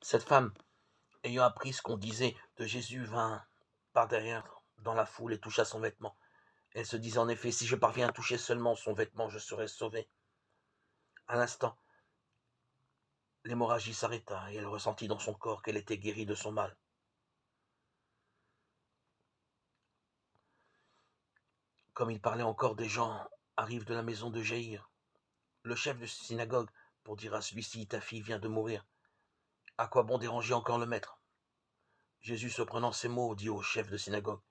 Cette femme, ayant appris ce qu'on disait de Jésus, vint par derrière dans la foule et toucha son vêtement. Elle se disait en effet, si je parviens à toucher seulement son vêtement, je serai sauvée. À l'instant, l'hémorragie s'arrêta et elle ressentit dans son corps qu'elle était guérie de son mal. Comme il parlait encore, des gens arrivent de la maison de Jaïr, le chef de synagogue, pour dire à celui-ci, ta fille vient de mourir. À quoi bon déranger encore le maître? Jésus, se prenant ces mots, dit au chef de synagogue,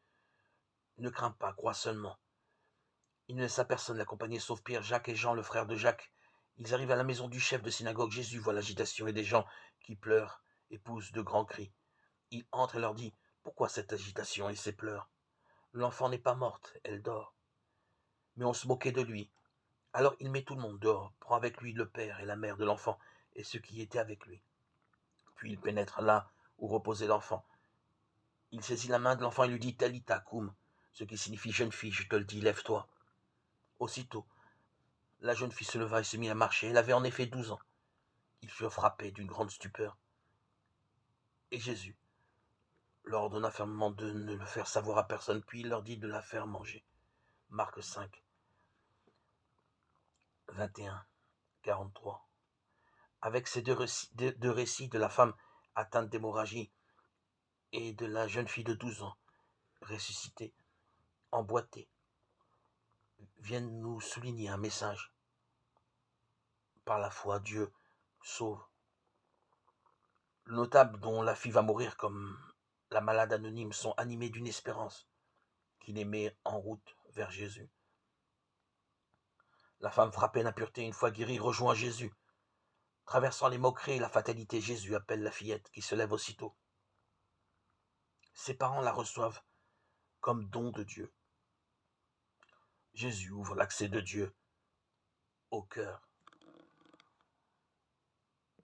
ne crains pas, crois seulement. Il ne laissa personne l'accompagner, sauf Pierre, Jacques et Jean, le frère de Jacques. Ils arrivent à la maison du chef de synagogue. Jésus voit l'agitation et des gens qui pleurent et poussent de grands cris. Il entre et leur dit, pourquoi cette agitation et ces pleurs? L'enfant n'est pas morte, elle dort. Mais on se moquait de lui. Alors il met tout le monde dehors, prend avec lui le père et la mère de l'enfant et ceux qui étaient avec lui. Puis il pénètre là où reposait l'enfant. Il saisit la main de l'enfant et lui dit, Talita koum, ce qui signifie jeune fille, je te le dis, lève-toi. Aussitôt, la jeune fille se leva et se mit à marcher. Elle avait en effet 12 ans. Ils furent frappés d'une grande stupeur. Et Jésus leur ordonna fermement de ne le faire savoir à personne, puis il leur dit de la faire manger. Marc 5, 21, 43. Avec ces deux récits de la femme atteinte d'hémorragie et de la jeune fille de 12 ans ressuscitée, emboîtée, viennent nous souligner un message. Par la foi, Dieu sauve. Le notable dont la fille va mourir comme la malade anonyme sont animés d'une espérance qui les met en route vers Jésus. La femme frappée d'impureté, une fois guérie, rejoint Jésus. Traversant les moqueries et la fatalité, Jésus appelle la fillette qui se lève aussitôt. Ses parents la reçoivent comme don de Dieu. Jésus ouvre l'accès de Dieu au cœur